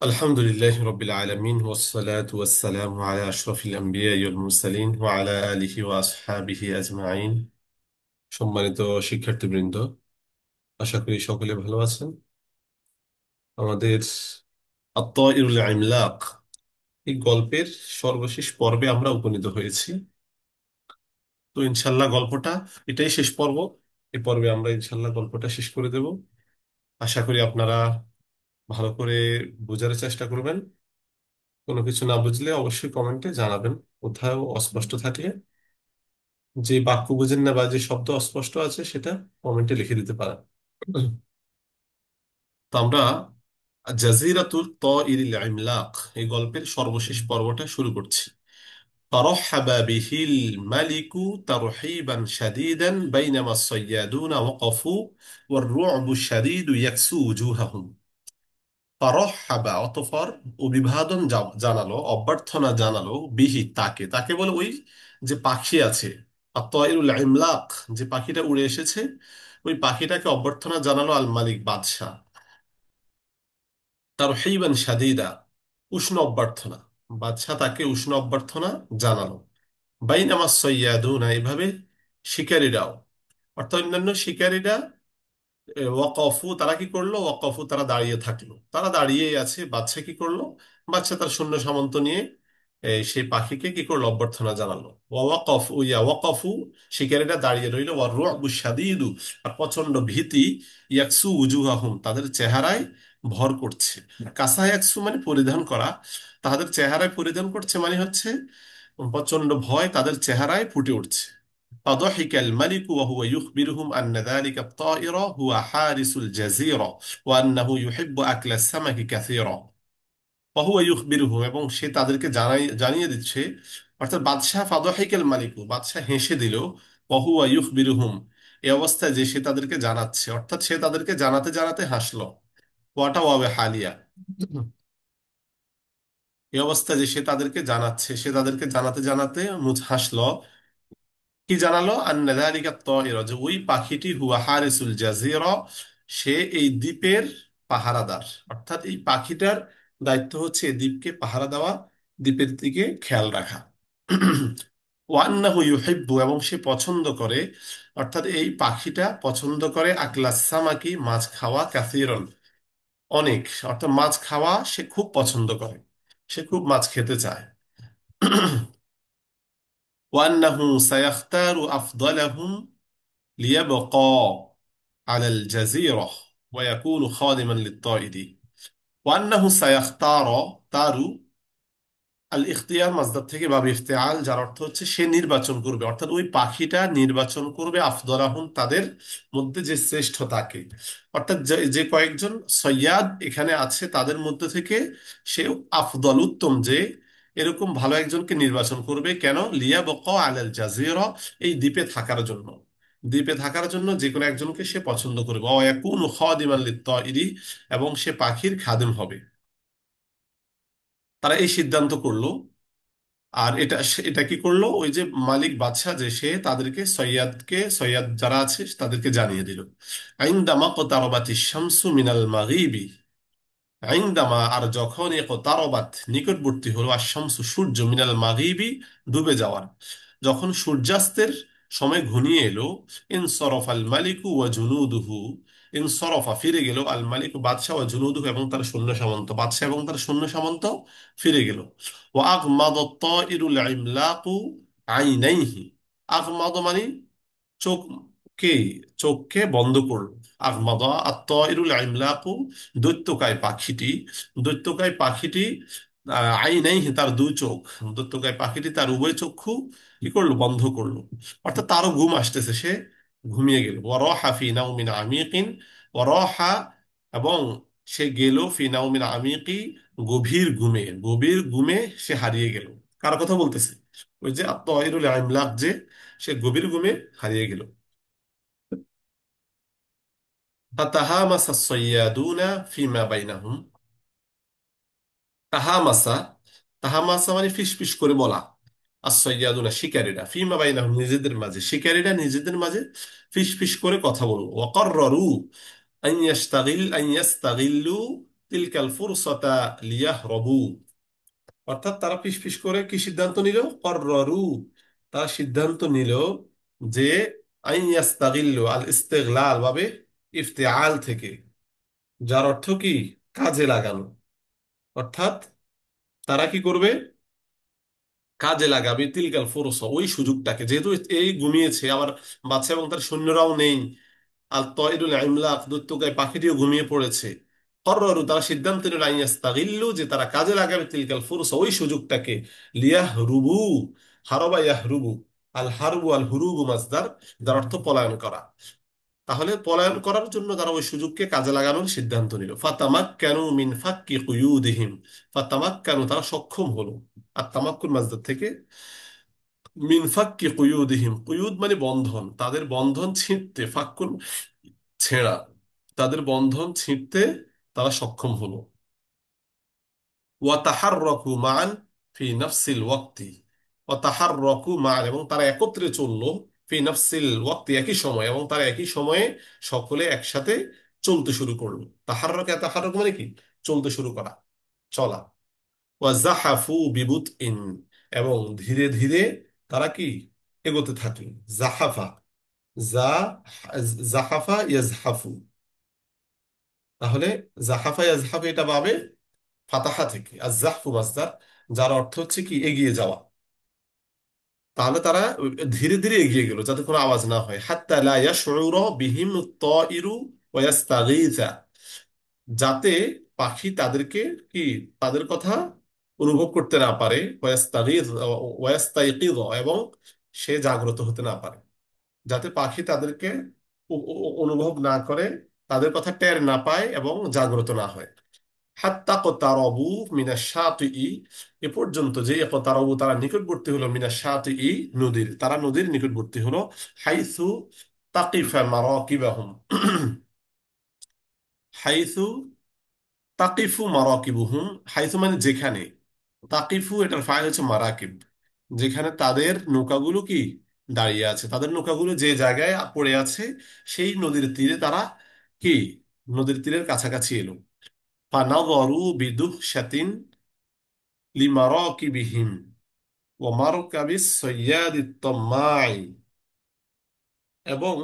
الحمد لله رب العالمين والصلاة والسلام على أشرف الأنبياء والمرسلين وعلى آله وأصحابه أجمعين। সম্মানিত শিক্ষার্থীবৃন্দ, আশা করি সকলে ভালো আছেন। আমাদের আত-তায়িরুল ইমলাক এই গল্পের সর্বশেষ পর্বে আমরা উপনীত হয়েছি। তো ইনশাল্লাহ গল্পটা এটাই শেষ পর্ব। এই পর্বে আমরা ইনশাল্লাহ গল্পটা শেষ করে দেব। আশা করি আপনারা ভালো করে বোঝার চেষ্টা করবেন। কোনো কিছু না বুঝলে অবশ্যই কমেন্টে জানাবেন। কোথাও অস্পষ্ট থাকলে, যে বাক্য বুঝেন না বা যে শব্দ অস্পষ্ট আছে সেটা কমেন্টে লিখে দিতে পারেন। তো আমরা জাজিরাতুল তায়িরিল ইমলাক এই গল্পের সর্বশেষ পর্বটা শুরু করছি। فرحب به الملك ترحيبا شديدا بينما الصيادون وقفوا والرعب الشديد يكسو وجوههم। ফারহাবা অতঃপর অভিবাদন জানালো, অভ্যর্থনা জানালো, বিহি তাকে, তাকে বলে ওই যে পাখি আছে, আত-তায়িরুল ইমলাক, যে পাখিটা উড়ে এসেছে, ওই পাখিটাকে অভ্যর্থনা জানালো আল মালিক বাদশাহ। তারহিবান শাদীদা, উষ্ণ অভ্যর্থনা। বাদশাহ তাকে উষ্ণ অভ্যর্থনা জানালো। বাইনামা সাইয়্যাদুনা, এভাবে শিকারীরাও, অর্থাৎ অন্যান্য শিকারীরা ওয়াকফু, তারা কি করলো? ওয়াকফু, তারা দাঁড়িয়ে থাকলো। তারা দাঁড়িয়েই আছে। বাদশা কি করলো? বাদশা তার সৈন্য সামন্ত নিয়ে সেই পাখিকে কি করলো? অভ্যর্থনা জানালো। ওয়াকফু, শিকারীরা দাঁড়িয়ে রইলো। ওয়া রু'বু শাদীদু, আর প্রচন্ড ভীতি, ইয়াকসু উজুহাহুম, তাদের চেহারায় ভর করছে। কাসা ইয়াকসু মানে পরিধান করা, তাদের চেহারায় পরিধান করছে মানে হচ্ছে প্রচন্ড ভয় তাদের চেহারায় ফুটে উঠছে। فضحك الملك وهو يخبرهم أن ذلك الطائر هو حارس الجزيرة وأنه يحب أكل السمك كثيرا وهو يخبرهم, এবং সে তাদেরকে জানিয়ে দিচ্ছে, অর্থাৎ বাদশাহ ফাদহিকাল মালিকু, বাদশাহ হেসে দিল, ওয়াহুয়া ইউখবিরুহুম, এই অবস্থায় যে সে তাদেরকে জানাচ্ছে, অর্থাৎ সে তাদেরকে জানাতে জানাতে হাসলো। ওয়াটা ওয়াবে হালিয়া, এই অবস্থায় যে সে তাদেরকে জানাচ্ছে, সে তাদেরকে জানাতে জানাতে হাসলো। কি জানালো? আন্না যালিকা তায়রা, যে ওই পাখিটি হুয়া হারিসুল জাজিরা, সে এই দ্বীপের পাহারাদার। অর্থাৎ এই পাখিটার দায়িত্ব হচ্ছে এই দ্বীপকে পাহারা দেওয়া, দ্বীপের দিকে খেয়াল রাখা। ওয়ান্নাহু ইউহিব্বু, এবং সে পছন্দ করে, অর্থাৎ এই পাখিটা পছন্দ করে আকলাস সামাকি, মাছ খাওয়া, কাসীরান, অনেক, অর্থাৎ মাছ খাওয়া সে খুব পছন্দ করে, সে খুব মাছ খেতে চায়। ওয়ান্নাহু সায়াখতারু আফদালাহুম লিয়াবকা আলাল জাজিরা ওয়া ইয়াকুনু খাদিমান লিত-তায়িরি। ওয়ান্নাহু সায়াখতারা, তারু, আল ইখতিয়ার মাসদার থেকে বাব ইফতিআল, যার অর্থ হচ্ছে সে নির্বাচন করবে, অর্থাৎ ওই পাখিটা নির্বাচন করবে আফদলাহুম, তাদের মধ্যে যে শ্রেষ্ঠ তাকে, অর্থাৎ যে যে কয়েকজন সৈয়াদ এখানে আছে তাদের মধ্যে থেকে সে আফদল, উত্তম, যে এরকম ভালো একজনকে নির্বাচন করবে। কেন? লিয়া বকা আলাল জাজিরা, এই দ্বীপে থাকার জন্য, দ্বীপে থাকার জন্য যে কোনো একজনকে সে পছন্দ করবে। ওয়া ইয়াকুনু খাদিমান লিত-তায়িরি, এবং সে পাখির খাদেম হবে। তারা এই সিদ্ধান্ত করলো। আর এটা কি করলো? ওই যে মালিক বাদশাহ, যে সে তাদেরকে সৈয়াদ যারা আছে তাদেরকে জানিয়ে দিল। আইনদামা কতারবাতি শামসু মিনাল মাগরিবি, আইনদামা, আর যখন কতারবাত, নিকটবর্তী হলো, আর শামসু, সূর্য, মিনাল মাগরিবি, ডুবে যাওয়ার, যখন সূর্যাস্তের সময় ঘনিয়ে এলো, ইনসরফ আল মালিকু ওয়া জুনুদুহু, ইনসরফা, ফিরে গেল, আল মালিকু, বাদশাহ, ওয়া জুনুদুহু, এবং তার সৈন্য সামন্ত, বাদশাহ এবং তার সৈন্য সামন্ত ফিরে গেল। ওয়া আগমাদ আত-তায়িরুল ইমলাকু আইনাইহি, আগমাদ মানে চোখকে, চোখকে বন্ধ করলো। আগমাদা আত-তায়িরুল ইমলাকু, দৈত্যকায় পাখিটি, দৈত্যকায় পাখিটি আইনাইহি, তার দুই চোখ, দৈত্যকায় পাখিটি তার উভয় চক্ষু কি করলো? বন্ধ করলো। অর্থাৎ তারও ঘুম আসতেছে, সে ঘুমিয়ে গেল। ওয়ারাহা ফি নাউমিন আমিকিন, ওয়ারাহা, এবং সে গেল ফি নাউমিন আমিকি, গভীর ঘুমে, গভীর ঘুমে সে হারিয়ে গেল। কার কথা বলতেছে? ওই যে আত-তায়িরুল ইমলাক, যে সে গভীর ঘুমে হারিয়ে গেল। ফাতাহামাসা সাইয়্যাদুনা ফিমা বাইনাহুম, তাহামাসা, তাহামাসা মানে ফিসফিস করে বলা, আর-সাইয়্যাদুনা, শিকারীরা, ফিমা বাইনাহুম, নিজেদের মাঝে, শিকারীরা নিজেদের মাঝে ফিসফিস করে কথা বলল। ওয়াকাররারু আন ইয়াস্তাগিল্লু তিলকাল ফুরসাতা লিয়াহরবু। অর্থাৎ তারা ফিসফিস করে কি সিদ্ধান্ত নিল? কর্ররু, তারা সিদ্ধান্ত নিল যে আইন ইয়াস্তাগিল্লু, আল ইস্তেগলাল ভাবে ইফতিআল থেকে, যার অর্থ কি? কাজে লাগানো। অর্থাৎ তারা কি করবে? কাজে লাগাবে তিলকাল ফুরসা, ওই সুযোগটাকে, যেহেতু এই ঘুমিয়েছে, আবার বাচ্চা এবং তার সৈন্যরাও নেই, আর তয়রুল ইমলাক, দৈত্যকায় পাখিটিও ঘুমিয়ে পড়েছে। কর্ররু, তারা সিদ্ধান্ত নিল আন ইয়াস্তাগিল্লু, যে তারা কাজে লাগাবে তিলকাল ফুরসা, ওই সুযোগটাকে। লিয়াহরুবু, হারবা ইয়াহরুবু, আল হারবু আল হুরুবু মাসদার, যার অর্থ পলায়ন করা। তাহলে পলায়ন করার জন্য তারা ওই সুযোগকে কাজে লাগানোর সিদ্ধান্ত নিল। ফাতামাক্কানু মিন ফাক্কি কুয়ুদিহিম, ফাতামাক্কানু, তারা সক্ষম হলো। আর তামাক্কুন মাসদার থেকে, মিন ফাক্কি কুয়ুদিহিম, কুয়ুদ মানে বন্ধন, তাদের বন্ধন ছিঁড়তে, ফাক্কুন ছেঁড়া, তাদের বন্ধন ছিঁড়তে তারা সক্ষম হলো। ওয়াতাহাররাকু মান ফি নাফসিল ওয়াক্তি, ওয়াতাহাররাকু মান, এবং তারা একত্রে চললো, ফি নাফসিল ওয়াক্তি, একই সময়, এবং তারা একই সময়ে সকলে একসাথে চলতে শুরু করলো। তাহাররাক মানে কি? চলতে শুরু করা, চলা। ওয়াজাহাফু বিবুতইন, এবং ধীরে ধীরে তারা কি? এগোতে থাকলো। জাহাফা, জা জাহাফা ইয়াজহাফু। তাহলে জাহাফা ইয়াজহাফু এটা পাবে ফাতাহা থেকে, আর জাহফু মাসদার, যার অর্থ হচ্ছে কি? এগিয়ে যাওয়া। তাহলে তারা ধীরে ধীরে এগিয়ে গেল, যাতে কোনো আওয়াজ না হয়। হাত্তা লা ইয়াশউরা বিহিম তাইরু ওয়া ইয়াস্তাগীথা, যাতে পাখি তাদেরকে কি? তাদের কথা অনুভব করতে না পারে। ওয়া ইয়াস্তাইকিয, এবং সে জাগ্রত হতে না পারে। যাতে পাখি তাদেরকে অনুভব না করে, তাদের কথা টের না পায় এবং জাগ্রত না হয়। হাত্তা কতারবু মিনাশ শাতিই, এ পর্যন্ত যে কতারবু, তারা নিকটবর্তী হলো, মিনাশ শাতিই, নদীর, তারা নদীর নিকটবর্তী হলো। হাইসু তাকিফা মারাকিবাহুম, হাইসু তাকিফু মারাকিবুহুম, হাইসু মানে যেখানে, তাকিফু এটার ফাইল হচ্ছে মারাকিব, যেখানে তাদের নৌকাগুলো কি? দাঁড়িয়ে আছে। তাদের নৌকাগুলো যে জায়গায় পড়ে আছে, সেই নদীর তীরে তারা কি? নদীর তীরের কাছাকাছি এলো। ফানাযরু বিদুহশাতিন লিমারাকিবিহিম ওয়া মারকাবিস সাইয়্যাদিত তাম্মাই, এবং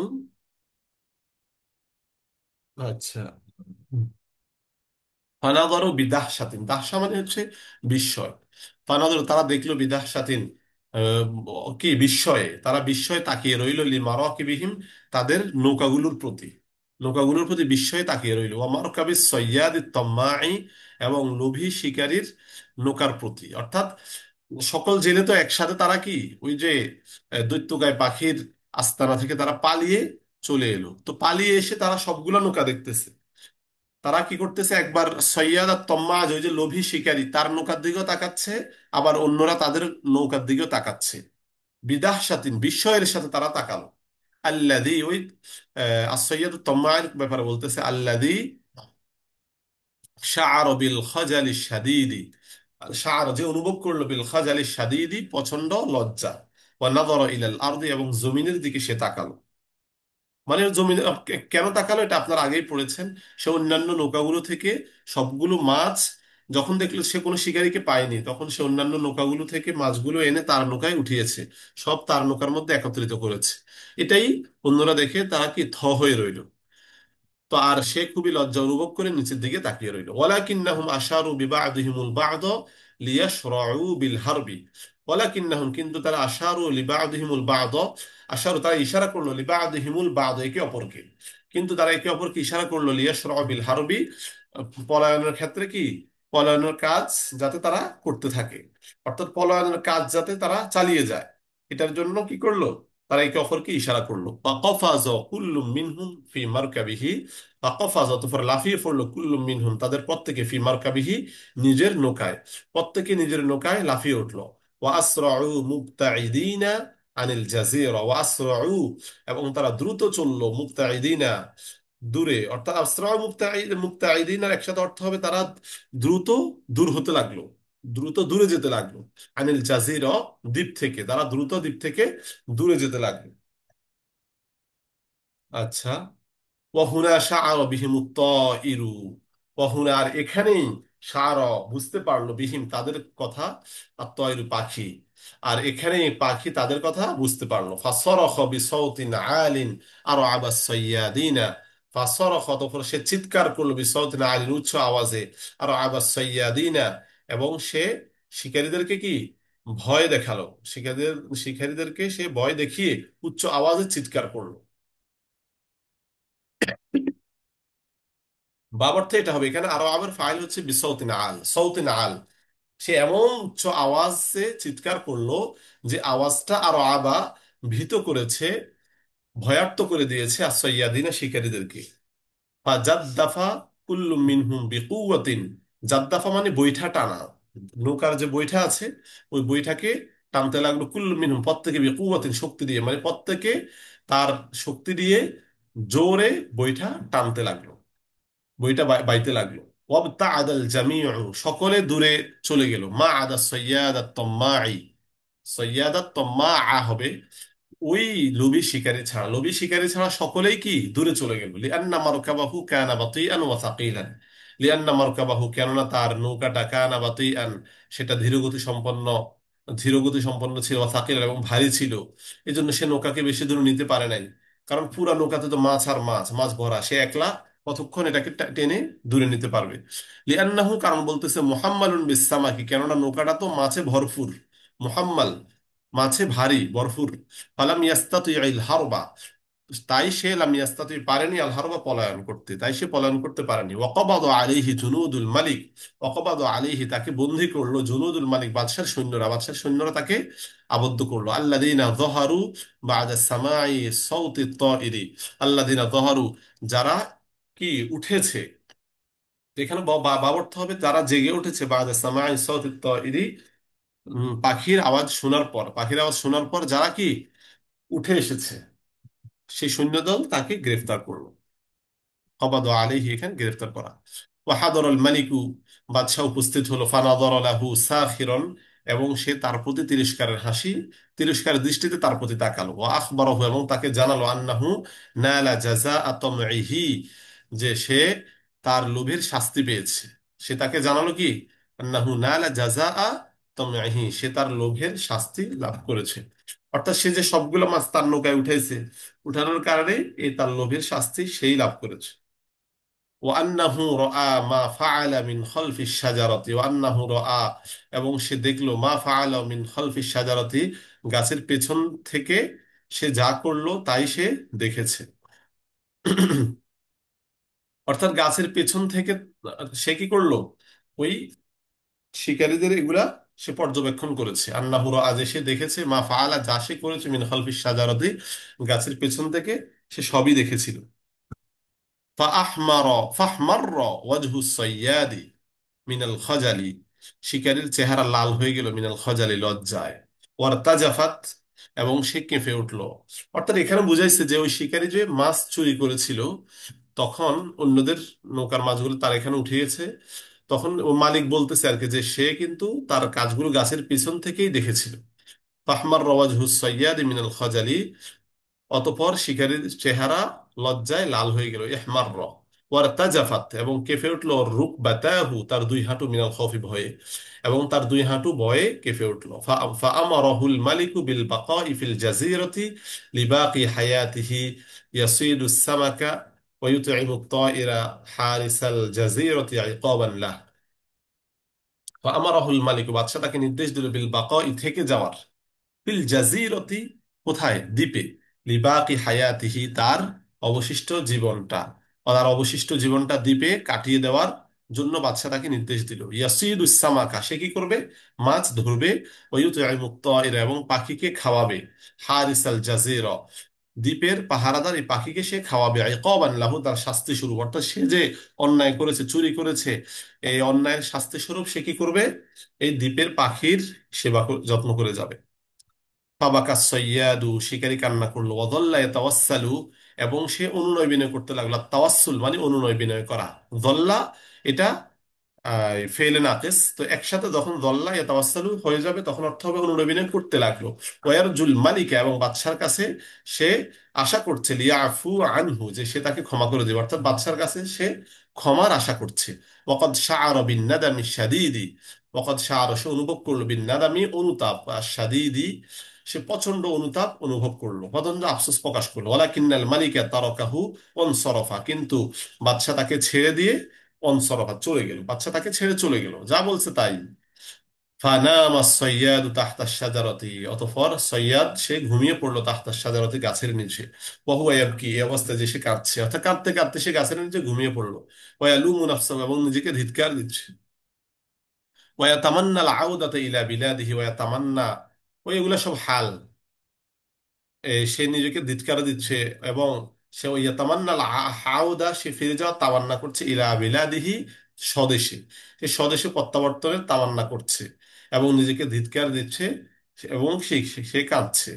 আচ্ছা, ফানাদারু বিদাহশাতিন, দাহশা মানে হচ্ছে বিস্ময়। ফানাদারু, তারা দেখলো, বিদাহশাতিন কি? বিস্ময়ে, তারা বিস্ময়ে তাকিয়ে রইল। লিমারাকিবিহিম, তাদের নৌকাগুলোর প্রতি, নৌকাগুলোর প্রতি বিস্ময়ে তাকিয়ে রইল। ওয়া মারকাবিস সাইয়্যাদিত তাম্মাই, এবং লোভী শিকারীর নৌকার প্রতি। অর্থাৎ সকল জেলে তো একসাথে তারা কি? ওই যে দৈত্যকায় পাখির আস্তানা থেকে তারা পালিয়ে চলে এলো, তো পালিয়ে এসে তারা সবগুলো নৌকা দেখতেছে। তারা কি করতেছে? একবার সৈয়দ আর তম্মাজ, ওই যে লোভী শিকারী, তার নৌকার দিকেও তাকাচ্ছে, আবার অন্যরা তাদের নৌকার দিকেও তাকাচ্ছে। বিদাহ সাতিন, বিস্ময়ের সাথে তারা তাকালো। আল্লাদি, ওই সৈয়দ তম্মার ব্যাপারে বলতেছে, আল্লাদি শাআর বিল খাজালি শাদীদি, শাআর, যে অনুভব করলো, বিল খাজালি শাদীদি, প্রচন্ড লজ্জা। ওয়া নাযারা ইলাল আরদি, এবং জমিনের দিকে সে তাকালো। মানে জমি, কেন তাকালো এটা আপনারা আগেই পড়েছেন। সে অন্যান্য নৌকাগুলো থেকে সবগুলো মাছ যখন দেখলো সে কোনো শিকারীকে পায়নি, তখন সে অন্যান্য নৌকাগুলো থেকে মাছগুলো এনে তার নৌকায় উঠিয়েছে, সব তার নৌকার মধ্যে একত্রিত করেছে। এটাই অন্যরা দেখে তারা কি? থ হয়ে রইল। তো আর সে খুবই লজ্জা অনুভব করে নিচের দিকে তাকিয়ে রইল। ওয়ালাকিন্নাহুম আশারু বিবা'দিহিমুল বা'দ লিয়াশরাউ বিল হারবি, ওয়ালাকিন্নাহুম, কিন্তু তারা আশারু লিবা'দিহিমুল বা'দ, আশারু, তারা ইশারা করলো, লিবা'দিহিমুল বা'দ, একে অপরকে, কিন্তু তারা একে অপরকে ইশারা করলো, লিয়াশরাউ বিল হারবি, পলায়নের ক্ষেত্রে কি? পলায়নের কাজ যাতে তারা করতে থাকে, অর্থাৎ পলায়নের কাজ যাতে তারা চালিয়ে যায়, এটার জন্য কি করলো? তারা একে অপরকে ইশারা করলো। ফাকাফাজ কুল্লুম মিনহুম ফি মারকাবিহি, ফাকাফাজ, অতঃপর লাফিয়ে পড়লো, কুল্লুম মিনহুম, তাদের প্রত্যেকে, ফি মারকাবিহি, নিজের নৌকায়, প্রত্যেকে নিজের নৌকায় লাফিয়ে উঠলো। ওয়া আসরাউ মুবতাইদিনা আনিল জাজিরা, ওয়া আসরাউ, এবং তারা দ্রুত চললো, মুবতাইদিনা, দূরে, অর্থাৎ আসরাউ মুবতাইদিনার একসাথে অর্থ হবে তারা দ্রুত দূর হতে লাগলো, দ্রুত দূরে যেতে লাগলো। আনিল জাজিরা, দ্বীপ থেকে, তারা দ্রুত দ্বীপ থেকে দূরে যেতে লাগলো। আচ্ছা, ওয়াহুনা শাআরা বিহিমুত তাইরু, কহুনা আর এখানেই সার বুঝতে পারলো বিহিম তাদের কথা, আর তয়রু পাখি, আর এখানেই পাখি তাদের কথা বুঝতে পারলো। ফাসরখ বিসাউতিন আলিন আর আবাস সাইয়াদিনা, ফাসরখ তখন সে চিৎকার করলো বিসাউতিন আলিন উচ্চ আওয়াজে, আর আবাস সাইয়াদিনা এবং সে শিকারীদেরকে কি ভয় দেখালো, শিকারীদের শিকারীদেরকে সে ভয় দেখিয়ে উচ্চ আওয়াজে চিৎকার করলো। বাবার তো এটা হবে এখানে, আরো আবার ফাইল হচ্ছে বিসৌতিন আল, সৌতিন আল, সে এমন উচ্চ আওয়াজে চিৎকার করলো যে আওয়াজটা আরো আবা ভীত করেছে, ভয়ার্ত করে দিয়েছে আসয়াদিনা শিকারীদেরকে। বা জাদ্দাফা কুল্লু মিনহুম বিকুওয়াতিন, জাদ্দাফা মানে বৈঠা টানা, নৌকার যে বৈঠা আছে ওই বৈঠাকে টানতে লাগলো, কুল্লু মিনহুম প্রত্যেকে বিকুওয়াতিন শক্তি দিয়ে, মানে প্রত্যেকে তার শক্তি দিয়ে জোরে বৈঠা টানতে লাগলো, বইটা বাইতে লাগলো। ওয়াবতা আদাল জামিউ, সকলে দূরে চলে গেল, মা আদা সৈয়াদ তম্মাই, সৈয়াদ তম্মা হবে ওই লোভী শিকারী ছাড়া, লোভী শিকারী ছাড়া সকলেই কি দূরে চলে গেল। লিআন্না মারকাবাহু কানা বাতিআন ওয়া সাকিলান, লিআন্না মারকাবাহু কেননা তার নৌকাটা কানা বাতিআন সেটা ধীরগতি সম্পন্ন, ধীরগতি সম্পন্ন ছিল, ওয়া সাকিলান এবং ভারী ছিল, এই জন্য সে নৌকাকে বেশি দূর নিতে পারে নাই। কারণ পুরা নৌকাতে তো মাছ আর মাছ, মাছ ভরা, সে একলা কতক্ষণ এটাকে টেনে দূরে নিতে পারবে। লিআন্নাহু কারণ বলতেছে মুহাম্মালুন বিসামাকি, কেননা নৌকাটা তো মাছে ভরপুর, মুহাম্মাল মাছে ভারী ভরপুর। ফালাম ইয়াস্তাতিউল হারবা, তাই সে লাম ইয়াস্তাতি পারেনি আল হারবা পলায়ন করতে, তাই সে পলায়ন করতে পারেনি। ওয়াকাবাদু আলাইহি জুনুদুল মালিক, ওয়াকাবাদু আলাইহি তাকে বন্দী করলো জুনুদুল মালিক বাদশার সৈন্যরা, বাদশার সৈন্যরা তাকে আবদ্ধ করলো। আল্লাযীনা যাহারু বাদা সামাই সাউতি তাইরি, আল্লাযীনা যাহারু যারা কি উঠেছে, তো এখানে বাবর্থ হবে যারা জেগে উঠেছে, বাদা সামাই সাউতি তাইরি পাখির আওয়াজ শোনার পর, পাখির আওয়াজ শোনার পর যারা কি উঠে এসেছে, সেই সৈন্যদল তাকে গ্রেফতার করলো। কবাদ আলাইহি এখানে গ্রেফতার করা। ওয়াহাদর আল মালিকু, বাদশাহ উপস্থিত হলো, ফানাদর লাহু সাখিরন এবং সে তার প্রতি তিরস্কারের হাসি, তিরস্কারের দৃষ্টিতে তার প্রতি তাকালো। ওয়া আখবরহু এবং তাকে জানালো, আন্নাহু নালা জাযাআ তামঈহি, যে সে তার লোভের শাস্তি পেয়েছে। সে তাকে জানালো কি, আন্নাহু নালা জাযাআ তামঈহি, সে তার লোভের শাস্তি লাভ করেছে। অর্থাৎ সে যে সবগুলো মাছ তার নৌকায় উঠাইছে, উঠানোর কারণে এই তার লোভের শাস্তি সেই লাভ করেছে। ওয়ান্নাহু রাআ মা ফাআলা মিন খালফিশ শাজারাতি, ওয়ান্নাহু রাআ এবং সে দেখলো মা ফাআলা মিন খালফিশ শাজারাতি গাছের পেছন থেকে সে যা করলো তাই সে দেখেছে। অর্থাৎ গাছের পেছন থেকে সে কি করলো, ওই শিকারীদের এগুলা সে পর্যবেক্ষণ করেছে। আন্নাহু রাআ যে সে দেখেছে, মা ফাআলা যা সে করেছে, মিন খালফিশ শাজারাতি গাছের পেছন থেকে সে সবই দেখেছিল। ফাহমার ফাহমার ওয়াজহু সাইয়াদি মিনাল খজালি, শিকারীর চেহারা লাল হয়ে গেল, মিনাল খজালি লজ্জায়। ওয়ারতাজাফাত এবং সে কেঁপে উঠলো। অর্থাৎ এখানে বুঝাইছে যে ওই শিকারী যে মাছ চুরি করেছিল, তখন অন্যদের নৌকার মাছগুলো তার এখানে উঠে গেছে, তখন ও মালিক বলতেছে আর কি যে সে কিন্তু তার কাজগুলো গাছের পিছন থেকেই দেখেছিল। ফাহমার ওয়াজহু সাইয়াদি মিনাল খজালি, অতঃপর শিকারীর চেহারা লজ্জায় লাল হয়ে গেল, ইহমার ওয়ারতাজাফাত এবং কেঁপে উঠল, রুকবাতাহু তার দুই হাঁটু, মিনাল খৌফি ভয়ে, এবং তার দুই হাঁটু ভয়ে কেঁপে উঠল। ফাআমারাহুল মালিকু বিল বাকাই ফিল জাজিরাতি লিবাকি হায়াতিহি ইয়াসিদু সামাকা ওয়া ইউতঈমু আত-তায়রা হারিসাল জাজিরাতি ইকাবান লাহ। ফাআমারাহুল মালিকু বাদশা তাকে নির্দেশ দিল, বিল বাকাই থেকে যাওয়ার, ফিল জাজিরতি কোথায়, দ্বীপে, লিবাকি হায়াতিহি তার অবশিষ্ট জীবনটা, তার অবশিষ্ট জীবনটা দ্বীপে কাটিয়ে দেওয়ার জন্য বাদশা তাকে নির্দেশ দিল। ইয়াসিদুস সামাকা সে কি করবে, মাছ ধরবে, ওয়ুতঈমু আত-তায়রা এবং পাখিকে খাওয়াবে, হারিসাল জাজিরা দ্বীপের পাহারাদার এই পাখিকে সে খাওয়াবে, ইকাবান লাহু তার শাস্তি স্বরূপ। অর্থাৎ সে যে অন্যায় করেছে, চুরি করেছে, এই অন্যায়ের শাস্তি স্বরূপ সে কি করবে, এই দ্বীপের পাখির সেবা যত্ন করে যাবে। ফাবাকা সৈয়াদু শিকারী কান্না করলো, ওয়াদাল্লা ইয়াতাওয়াসসালু এবং সে অনুনয় বিনয় করতে লাগলো। তাওয়াসসুল মানে অনুনয় বিনয় করা, দল্লা এটা ফেলে নাকেস, তো একসাথে যখন দল্লা ইয়াতাওয়াসসালু হয়ে যাবে তখন অর্থ হবে অনুনয় বিনয় করতে লাগলো। ওয়ারজুল মালিকা এবং বাদশার কাছে সে আশা করছে, লিয়াফু আনহু যে সে তাকে ক্ষমা করে দেবে, অর্থাৎ বাদশার কাছে সে ক্ষমার আশা করছে। ওয়াকাদ শাআরা বিন নাদামি শাদীদি, ওয়াকাদ শাআরা সে অনুভব করলো বিন নাদামি অনুতাপ, আর শাদীদি সে প্রচন্ড অনুতাপ অনুভব করলো, প্রচন্ড আফসোস প্রকাশ করলো। ওয়ালাকিন্নাল মালিকা তারাকাহু ওয়ানসারাফা, কিন্তু বাদশা তাকে ছেড়ে দিয়ে ওয়ানসারাফা চলে গেল, বাদশা তাকে ছেড়ে চলে গেল, যা বলছে তাই। ফানামা সৈয়াদু তাহতা শাজারাতি, অতঃপর সৈয়াদ সে ঘুমিয়ে পড়লো তাহতা শাজারাতি, গাছের নিচে। ওয়াহুয়া ইয়াবকি, এই অবস্থায় যে সে কাঁদছে, অর্থাৎ কাঁদতে কাঁদতে সে গাছের নিচে ঘুমিয়ে পড়লো। ওয়ায়ালুমু নাফসাহু, এবং নিজেকে ধিক্কার দিচ্ছে। ওয়ায়াতামান্না আল আউদাতা ইলা বিলাদিহি ওয়ায়াতামান্না, ওই এগুলা সব হাল। সে নিজেকে ধিক্কার দিচ্ছে, এবং সে ওই ইয়াতামান্না আল আউদা, সে ফিরে যাওয়ার তামান্না করছে, ইলা বিলাদিহি স্বদেশে, সে স্বদেশে প্রত্যাবর্তনের তামান্না করছে এবং নিজেকে ধিক্কার দিচ্ছে, এবং সে সে সে কাঁদছে।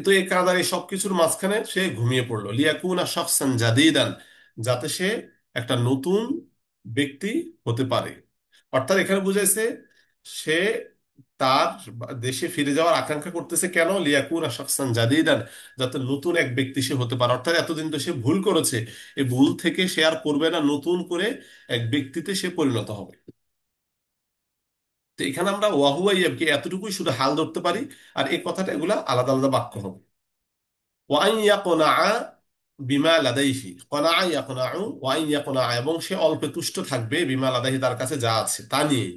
তো এই কাঁদার এই সবকিছুর মাঝখানে সে ঘুমিয়ে পড়লো। লিয়াকুনা শাখসান জাদিদান, যাতে সে একটা নতুন ব্যক্তি হতে পারে। অর্থাৎ এখানে বুঝাইছে সে তার দেশে ফিরে যাওয়ার আকাঙ্ক্ষা করতেছে, কেন? লিয়াকুনা শাখসান জাদিদান, যাতে নতুন এক ব্যক্তি সে হতে পারে। অর্থাৎ এতদিন তো সে ভুল করেছে, এই ভুল থেকে সে আর করবে না, নতুন করে এক ব্যক্তিতে সে পরিণত হবে। তো এখানে আমরা ওয়াহুয়া ইয়াবকি এতটুকুই শুধু হাল ধরতে পারি, আর এই কথাটা এগুলা আলাদা আলাদা বাক্য হবে। ওয়াইন ইয়াকুনাআ বিমা লাদাইহি, কনাআ ইয়াকুনাউ, ওয়াইন ইয়াকুনাআ, এবং সে অল্পে তুষ্ট থাকবে, বিমা লাদাইহি তার কাছে যা আছে তা নিয়েই।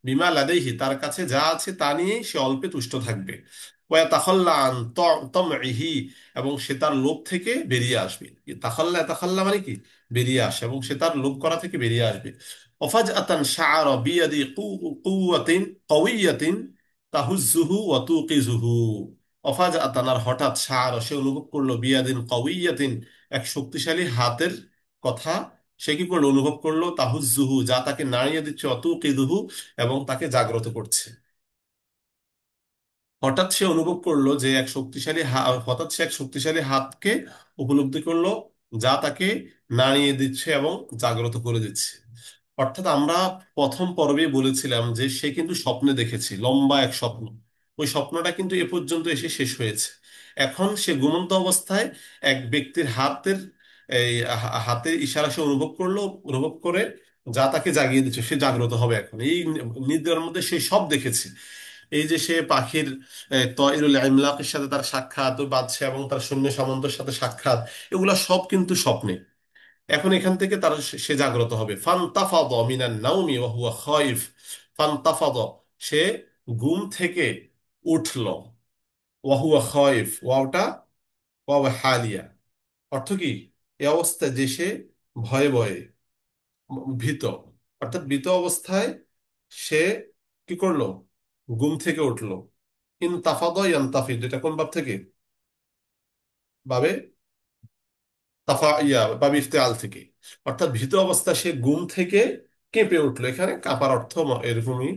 বিমা লাদাইহি তার কাছে যা আছে তা নিয়েই সে অল্পে তুষ্ট থাকবে। ওয়াতাখাল্লা আন তামইহি, এবং সে তার লোভ থেকে বেরিয়ে আসবে। তাখাল্লা, তাখাল্লা মানে কি? বেরিয়ে আসে, এবং সে তার লোভ করা থেকে বেরিয়ে আসবে। ওয়াফাজআতান শাআরা বিয়াদি কুওয়াতিন কাওয়িয়াতিন তাহুজ্জুহু ওয়া তুকিজুহু। অফাজ আতানার হঠাৎ সার সে অনুভব করলো বিয়াদিন কাউইয়াতিন, এক শক্তিশালী হাতের কথা সে কি করলো? অনুভব করলো। তাহুজ্জুহু, যা তাকে নাড়িয়ে দিচ্ছে, অতুকিদুহু, এবং তাকে জাগ্রত করছে। হঠাৎ সে অনুভব করলো যে এক শক্তিশালী হঠাৎ সে এক শক্তিশালী হাতকে উপলব্ধি করলো, যা তাকে নাড়িয়ে দিচ্ছে এবং জাগ্রত করে দিচ্ছে। অর্থাৎ আমরা প্রথম পর্বে বলেছিলাম যে সে কিন্তু স্বপ্নে দেখেছে লম্বা এক স্বপ্ন, ওই স্বপ্নটা কিন্তু এ পর্যন্ত এসে শেষ হয়েছে। এখন সে ঘুমন্ত অবস্থায় এক ব্যক্তির হাতের এই হাতের ইশারা সে অনুভব করলো, অনুভব করে যা তাকে জাগিয়ে দিচ্ছে, সে জাগ্রত হবে। এখন এই নিদ্রার মধ্যে সে সব দেখেছে। এই যে সে পাখির তয়রুল ইমলাকের সাথে তার সাক্ষাৎ, ওই বাদশা এবং তার সৈন্য সামন্তের সাথে সাক্ষাৎ, এগুলা সব কিন্তু স্বপ্নে। এখন এখান থেকে তার সে জাগ্রত হবে। ফান্তাফাদ মিনান নাউমি ওয়া হুয়া খায়িফ, ফান্তাফাদ সে ঘুম থেকে উঠল, ওয়া হুয়া খায়িফ, ওয়াওটা ওয়াও হালিয়া, অর্থ কি? এই অবস্থায় যে সে ভয়ে ভয়ে ভীত, অর্থাৎ ভীত অবস্থায় সে কি করলো? ঘুম থেকে উঠলো। ইনতাফাদ ইয়ান্তাফিদ, এটা কোন ভাব থেকে? বাবে তাফা ইয়া বা ইফতেআল থেকে। অর্থাৎ ভীত অবস্থা সে ঘুম থেকে কেঁপে উঠলো, এখানে কাঁপার অর্থ এরকমই।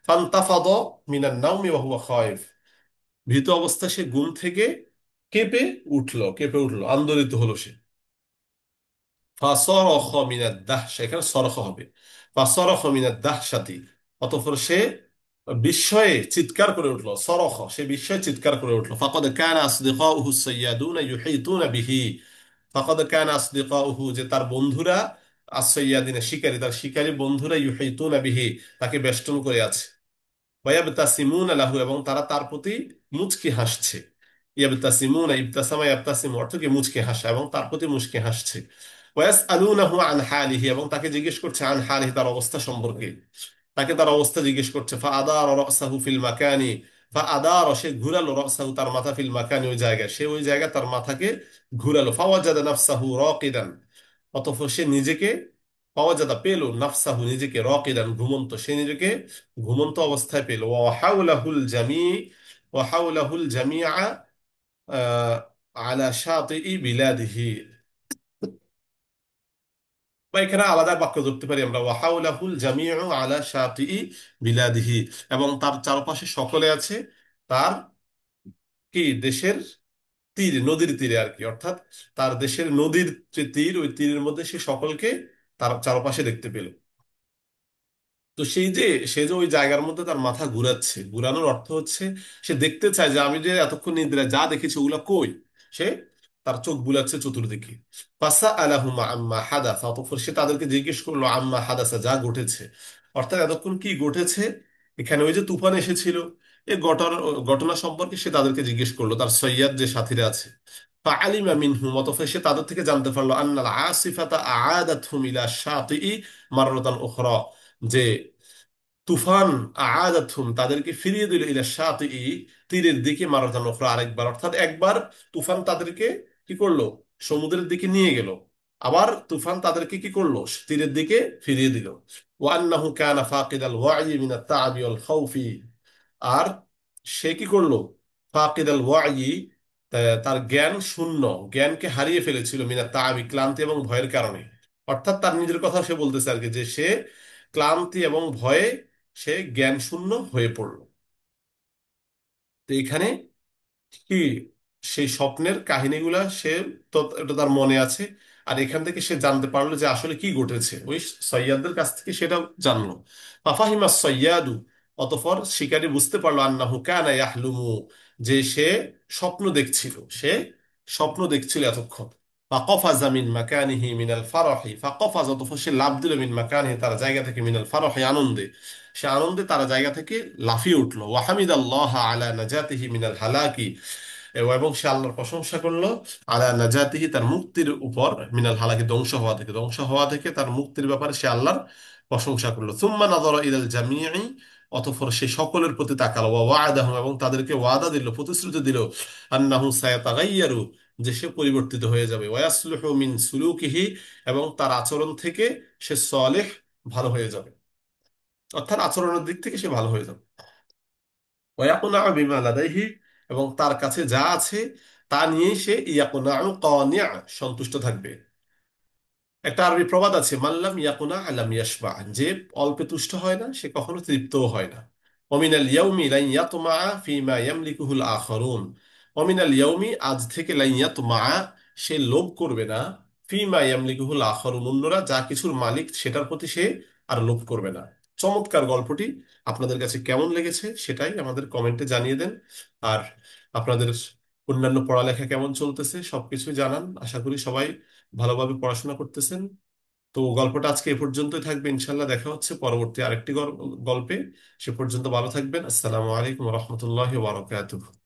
ফান্তাফাদ মিনান নাওমি ওয়া হুয়া খায়িফ, ভীত অবস্থা সে ঘুম থেকে কেঁপে উঠলো, কেঁপে উঠলো, আন্দোলিত হলো সে। ফাসরখ মিনাদ দাহশা, এখানে সরখ হবে। ফাসরখ মিনাদ দাহশাতি, অতঃপর সে বিস্ময়ে চিৎকার করে উঠলো। সরখ, সে বিস্ময়ে চিৎকার করে উঠলো। ফাকাদ কানা আসদিকাউহু সাইয়্যাদুনা ইউহিতুনা বিহি, ফাকাদ কানা আসদিকাউহু, যে তার বন্ধুরা, আসসাইয়াদিনা শিকারী, তার শিকারী বন্ধুরা, ইউহিতুনা বিহি তাকে বেষ্টন করে আছে। ওয়ায়াবতাসিমুনা লাহু, এবং তারা তার প্রতি মুচকি হাসছে। ইয়াবতাসিমুনা, ইবতাসামা ইয়াবতাসিমু, অর্থ কি? মুচকি হাসা, এবং তার প্রতি মুচকি হাসছে। ওয়াসআলুনাহু আন হালিহি, এবং তাকে জিজ্ঞেস করছে আন হালিহি, তার অবস্থা সম্পর্কে, তাকে তার অবস্থা জিজ্ঞেস করছে। ফাআদার রাসাহু ফিল মাকানি, ফাআদার সে ঘুরালো, রাসাহু তার মাথা, ফিল মাকানি ওই জায়গায়, সে ওই জায়গায় তার মাথাকে ঘুরালো। ফাওয়াজাদা নাফসাহু রাকিদান, অতঃপর সে নিজেকে, ফাওয়াজাদা পেল, নাফসাহু নিজেকে, রাকিদান ঘুমন্ত, সে নিজেকে ঘুমন্ত অবস্থায় পেল। ওয়া হাওলাহুল জামি, ওয়া হাওলাহুল জামিআ আলা শাতিই বিলাদিহি, বা এখানে আলাদা বাক্য ধরতে পারি আমরা, ওয়াহাউলাহুল জামিউ আলা শাতিই বিলাদিহি, এবং তার চারপাশে সকলে আছে তার কি? দেশের তীর, নদীর তীরে আর কি, অর্থাৎ তার দেশের নদীর যে তীর, ওই তীরের মধ্যে সে সকলকে তার চারপাশে দেখতে পেল। তো সেই যে সে যে ওই জায়গার মধ্যে তার মাথা ঘুরাচ্ছে, ঘুরানোর অর্থ হচ্ছে সে দেখতে চায় যে আমি যে এতক্ষণ নিদ্রায় যা দেখেছি ওগুলা কই। সে তার চোখ বুলাচ্ছে চতুর্দিকে। ফাসা আলাহুমা আম্মা হাদাসা, অতঃপর সে তাদেরকে জিজ্ঞেস করলো আম্মা হাদাসা, যা ঘটেছে। অর্থাৎ এতক্ষণ কি ঘটেছে, এখানে ওই যে তুফান এসেছিল, এই ঘটনা ঘটনা সম্পর্কে সে তাদেরকে জিজ্ঞেস করলো, তার সৈয়াদ যে সাথীরা আছে। ফাআলিমা মিনহুম, অতঃপর সে তাদের থেকে জানতে পারলো আন্নাল আসিফাতা আআদাতহুম ইলা শাতিই মাররাতান উখরা, যে তুফান আআদাতহুম তাদেরকে ফিরিয়ে দিল ইলা শাতিই, তীরের দিকে, মারাতান উখরা আরেকবার। অর্থাৎ একবার তুফান তাদেরকে কি করলো, সমুদ্রের দিকে নিয়ে গেল, আবার তুফান তাদেরকে কি করলো, তীরের দিকে ফিরিয়ে দিল। ওয়া আন্নাহু কানা ফাকিদাল ওয়াই মিনাত তাআবি ওয়াল খাউফি, আর সে কি করলো, ফাকিদাল ওয়াই, তার জ্ঞান শূন্য, জ্ঞানকে হারিয়ে ফেলেছিল, মিনাত তাআবি ক্লান্তি এবং ভয়ের কারণে। অর্থাৎ তার নিজের কথা সে বলতেছে আর কি, যে সে ক্লান্তি এবং ভয়ে সে জ্ঞান শূন্য হয়ে পড়লো। তো এখানে কি, সেই স্বপ্নের কাহিনীগুলা সে, তো এটা তার মনে আছে, আর এখান থেকে সে জানতে পারলো যে আসলে কি ঘটেছে, ওই সৈয়াদদের কাছ থেকে সেটা জানলো। ফাফাহিমা সৈয়াদু, অতঃপর শিকারী বুঝতে পারলো আন্নাহু কানা ইয়াহলুমু, যে সে স্বপ্ন দেখছিল, সে স্বপ্ন দেখছিল এতক্ষণ। ফাকফাজা মিন মাকানিহি মিনাল ফারহি, ফাকফাজ, অতঃপর সে লাফ দিল মিন মাকানিহি, তার জায়গা থেকে, মিনাল ফারহি আনন্দে, সে আনন্দে তার জায়গা থেকে লাফিয়ে উঠলো। ওয়াহামিদাল্লাহ আলা নাজাতিহি মিনাল হালাকি, এবং সে আল্লাহর প্রশংসা করলো, আলা নাজাতিহি, তার মুক্তির উপর, মিনাল হালাকি, ধ্বংস হওয়া থেকে, ধ্বংস হওয়া থেকে তার মুক্তির ব্যাপারে সে আল্লাহর প্রশংসা করলো। সুম্মা নাযারা ইলাল জামিঈ, অতঃপর সে সকলের প্রতি তাকালো, ওয়া ওয়া'আদাহুম, এবং তাদেরকে ওয়াদা দিল, প্রতিশ্রুতি দিল, আন্নাহু সায়াতাগায়্যারু, যে সে পরিবর্তিত হয়ে যাবে, ওয়া ইয়াসলুহু মিন সুলুকিহি, এবং তার আচরণ থেকে সে সালেহ, ভালো হয়ে যাবে, অর্থাৎ আচরণের দিক থেকে সে ভালো হয়ে যাবে। ওয়াকুনা বিমা লাদাইহি, এবং তার কাছে যা আছে তা নিয়ে সে ইয়াকুনা কানিআ, সন্তুষ্ট থাকবে। একটা আরবি প্রবাদ আছে, মাল্লাম ইয়াকুনা আলাম ইয়াশবা, যে অল্পে তুষ্ট হয় না সে কখনো তৃপ্তও হয় না। অমিনাল ইয়াউমি লান ইয়াতমা ফিমা ইয়ামলিকুহুল আখারুন, অমিনাল ইয়াউমি, আজ থেকে, লান ইয়াতমা, সে লোভ করবে না, ফিমা ইয়ামলিকুহুল আখারুন, অন্যরা যা কিছুর মালিক সেটার প্রতি সে আর লোভ করবে না। চমৎকার গল্পটি। আপনাদের কাছে কেমন লেগেছে সেটাই আমাদের কমেন্টে জানিয়ে দেন। আর আপনাদের অন্যান্য পড়ালেখা কেমন চলতেছে সবকিছু জানান। আশা করি সবাই ভালোভাবে পড়াশোনা করতেছেন। তো গল্পটা আজকে এ পর্যন্তই থাকবে, ইনশাল্লাহ দেখা হচ্ছে পরবর্তী আরেকটি গল্পে। সে পর্যন্ত ভালো থাকবেন। আসসালামু আলাইকুম রহমতুল্লাহ বারকাতুহ।